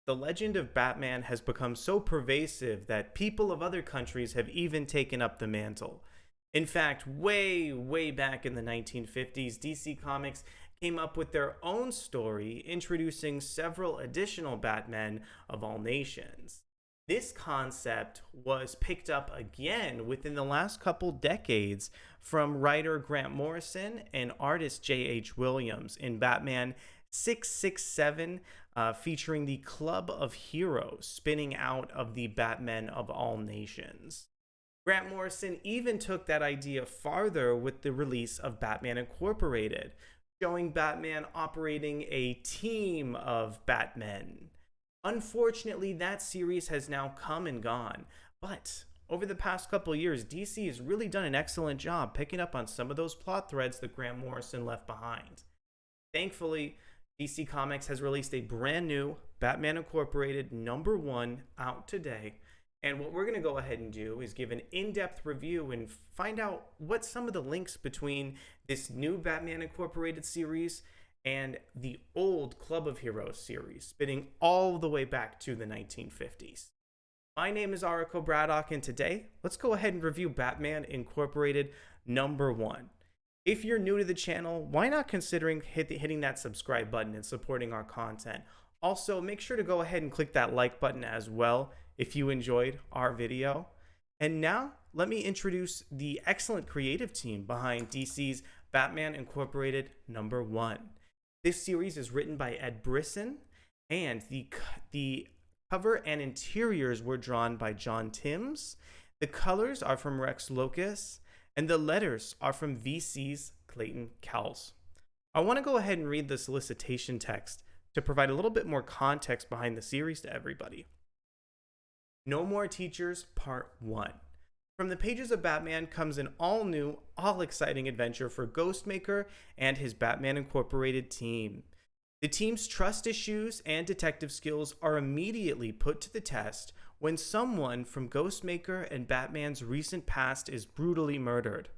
the legend of Batman has become so pervasive that people of other countries have even taken up the mantle. In fact, way back in the 1950s, DC Comics came up with their own story introducing several additional Batmen of all nations. This concept was picked up again within the last couple decades from writer Grant Morrison and artist J.H. Williams in Batman 667, featuring the Club of Heroes spinning out of the Batmen of all nations. Grant Morrison even took that idea farther with the release of Batman Incorporated, showing Batman operating a team of Batmen. Unfortunately, that series has now come and gone, but over the past couple of years, DC has really done an excellent job picking up on some of those plot threads that Grant Morrison left behind. Thankfully, DC Comics has released a brand new Batman Incorporated #1 out today. And what we're going to go ahead and do is give an in-depth review and find out what some of the links between this new Batman Incorporated series and the old Club of Heroes series, spinning all the way back to the 1950s. My name is Ariko Braddock, and today, let's go ahead and review Batman Incorporated #1. If you're new to the channel, why not considering hitting that subscribe button and supporting our content? Also, make sure to go ahead and click that like button as well if you enjoyed our video. And now, let me introduce the excellent creative team behind DC's Batman Incorporated #1. This series is written by Ed Brisson, and the cover and interiors were drawn by John Timms. The colors are from Rex Lokus, and the letters are from VC's Clayton Cowles. I want to go ahead and read the solicitation text to provide a little bit more context behind the series to everybody. No More Teachers, Part 1. From the pages of Batman comes an all-new, all-exciting adventure for Ghostmaker and his Batman Incorporated team. The team's trust issues and detective skills are immediately put to the test when someone from Ghostmaker and Batman's recent past is brutally murdered.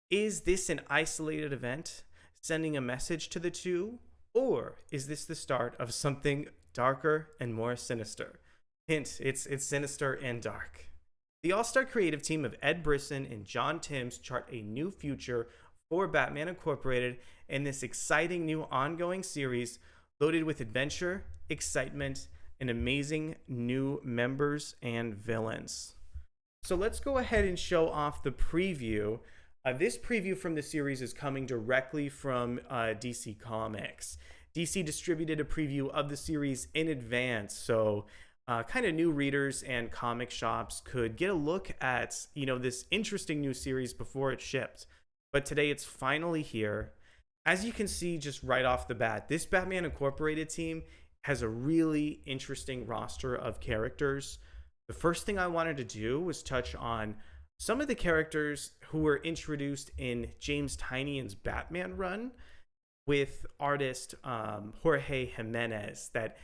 Is this an isolated event, sending a message to the two, or is this the start of something darker and more sinister? Hint, it's sinister and dark. The all-star creative team of Ed Brisson and John Timms chart a new future for Batman Incorporated in this exciting new ongoing series loaded with adventure, excitement, and amazing new members and villains. So let's go ahead and show off the preview. This preview from the series is coming directly from DC Comics. DC distributed a preview of the series in advance, so kind of new readers and comic shops could get a look at, this interesting new series before it shipped. But today it's finally here. As you can see just right off the bat, this Batman Incorporated team has a really interesting roster of characters. The first thing I wanted to do was touch on some of the characters who were introduced in James Tynion's Batman run with artist Jorge Jimenez that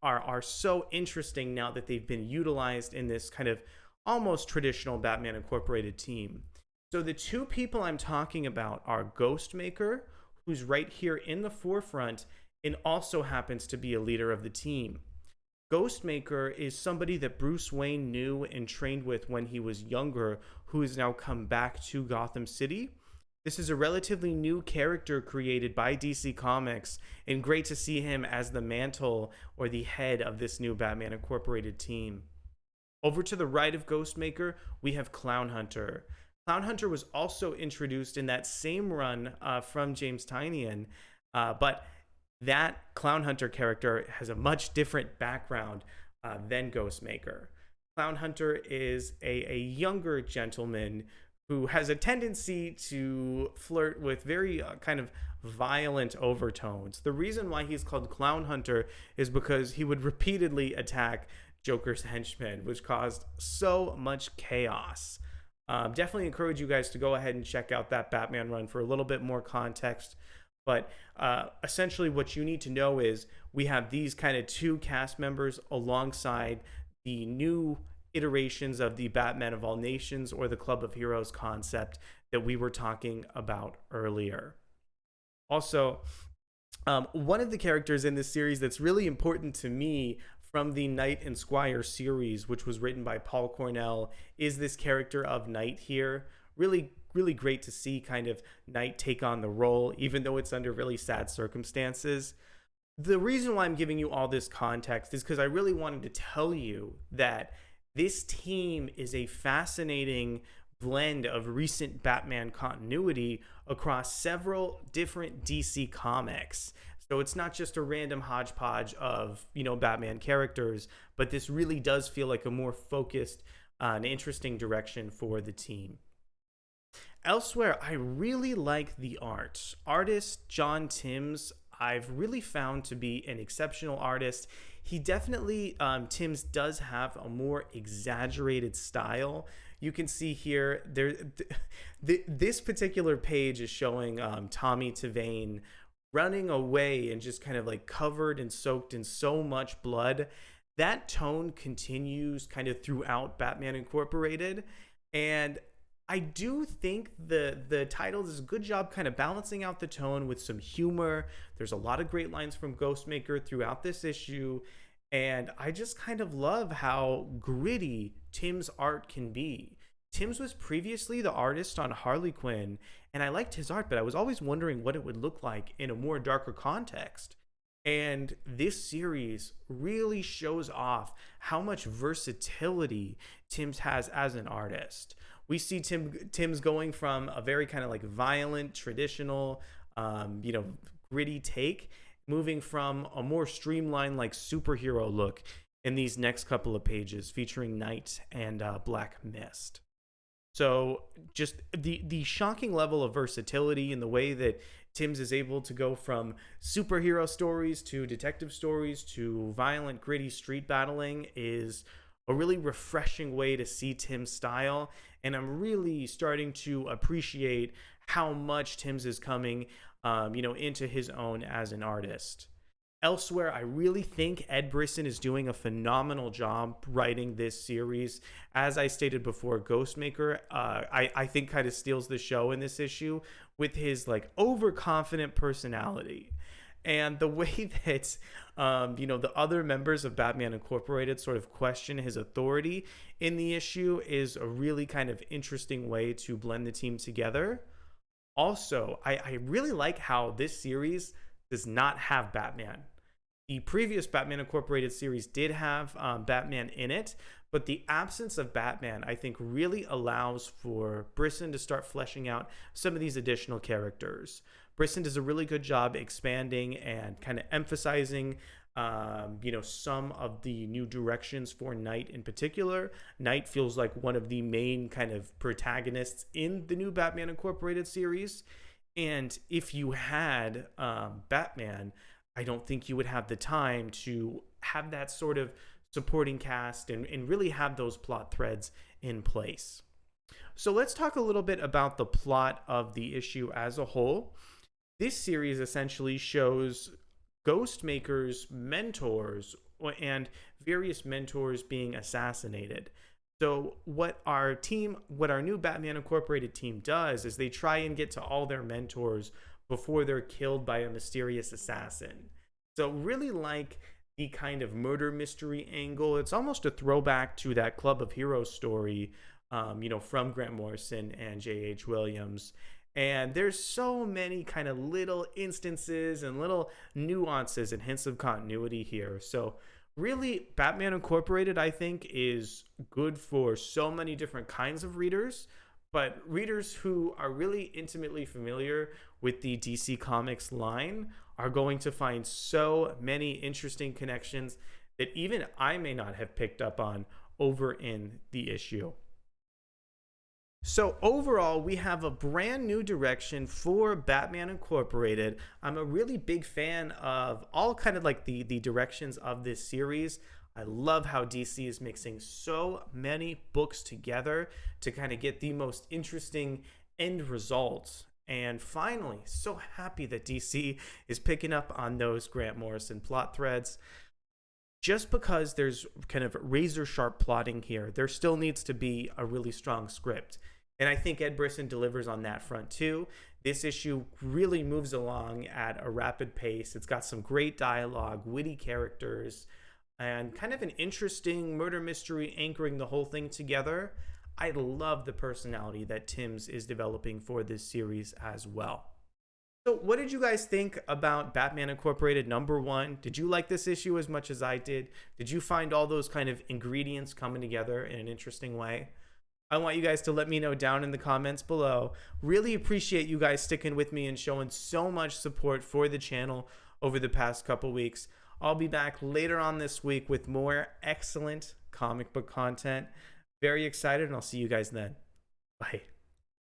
are so interesting now that they've been utilized in this kind of almost traditional Batman Incorporated team. So the two people I'm talking about are Ghostmaker, who's right here in the forefront and also happens to be a leader of the team. Ghostmaker is somebody that Bruce Wayne knew and trained with when he was younger, who has now come back to Gotham City. This is a relatively new character created by DC Comics, and great to see him as the mantle or the head of this new Batman Incorporated team. Over to the right of Ghostmaker, we have Clown Hunter. Clown Hunter was also introduced in that same run from James Tynion, but that Clown Hunter character has a much different background than Ghostmaker. Clown Hunter is a younger gentleman who has a tendency to flirt with very kind of violent overtones. The reason why he's called Clown Hunter is because he would repeatedly attack Joker's henchmen, which caused so much chaos. Definitely encourage you guys to go ahead and check out that Batman run for a little bit more context. But essentially what you need to know is we have these kind of two cast members alongside the new iterations of the Batman of all nations or the Club of Heroes concept that we were talking about earlier. Also, one of the characters in this series that's really important to me from the Knight and Squire series, which was written by Paul Cornell, is this character of Knight here. Really, really great to see kind of Knight take on the role, even though it's under really sad circumstances. The reason why I'm giving you all this context is because I really wanted to tell you that this team is a fascinating blend of recent Batman continuity across several different DC comics. So it's not just a random hodgepodge of, Batman characters, but this really does feel like a more focused and interesting direction for the team. Elsewhere, I really like the art. Artist John Timms, I've really found to be an exceptional artist. He definitely, Timms does have a more exaggerated style. You can see here, this particular page is showing Tommy Tvane running away and just kind of like covered and soaked in so much blood. That tone continues kind of throughout Batman Incorporated. And I do think the title does a good job kind of balancing out the tone with some humor. There's a lot of great lines from Ghostmaker throughout this issue. And I just kind of love how gritty Tim's art can be. Timms was previously the artist on Harley Quinn, and I liked his art, but I was always wondering what it would look like in a more darker context. And this series really shows off how much versatility Timms has as an artist. We see Timms going from a very kind of like violent, traditional, gritty take, moving from a more streamlined, like superhero look in these next couple of pages featuring Knight and Black Mist. So just the shocking level of versatility in the way that Timms is able to go from superhero stories to detective stories to violent, gritty street battling is a really refreshing way to see Tim's style. And I'm really starting to appreciate how much Timms is coming, into his own as an artist. Elsewhere, I really think Ed Brisson is doing a phenomenal job writing this series. As I stated before, Ghostmaker, I think kind of steals the show in this issue with his like overconfident personality. And the way that, the other members of Batman Incorporated sort of question his authority in the issue is a really kind of interesting way to blend the team together. Also, I really like how this series does not have Batman. The previous Batman Incorporated series did have Batman in it, but the absence of Batman, I think, really allows for Brisson to start fleshing out some of these additional characters. Brisson does a really good job expanding and kind of emphasizing, some of the new directions for Knight in particular. Knight feels like one of the main kind of protagonists in the new Batman Incorporated series. And if you had Batman, I don't think you would have the time to have that sort of supporting cast and really have those plot threads in place. So let's talk a little bit about the plot of the issue as a whole. This series essentially shows Ghostmaker's mentors and various mentors being assassinated. So what our new Batman Incorporated team does is they try and get to all their mentors before they're killed by a mysterious assassin. So really like the kind of murder mystery angle. It's almost a throwback to that Club of Heroes story, from Grant Morrison and J.H. Williams. And there's so many kind of little instances and little nuances and hints of continuity here. So really, Batman Incorporated, I think, is good for so many different kinds of readers, but readers who are really intimately familiar with the DC Comics line are going to find so many interesting connections that even I may not have picked up on over in the issue. So overall, we have a brand new direction for Batman Incorporated. I'm a really big fan of all kind of like the directions of this series. I love how DC is mixing so many books together to kind of get the most interesting end results. And finally, so happy that DC is picking up on those Grant Morrison plot threads. Just because there's kind of razor sharp plotting here, there still needs to be a really strong script. And I think Ed Brisson delivers on that front too. This issue really moves along at a rapid pace. It's got some great dialogue, witty characters, and kind of an interesting murder mystery anchoring the whole thing together. I love the personality that Timms is developing for this series as well. So, what did you guys think about Batman Incorporated #1? Did you like this issue as much as I did? Did you find all those kind of ingredients coming together in an interesting way? I want you guys to let me know down in the comments below. Really appreciate you guys sticking with me and showing so much support for the channel over the past couple weeks. I'll be back later on this week with more excellent comic book content. Very excited, and I'll see you guys then. Bye.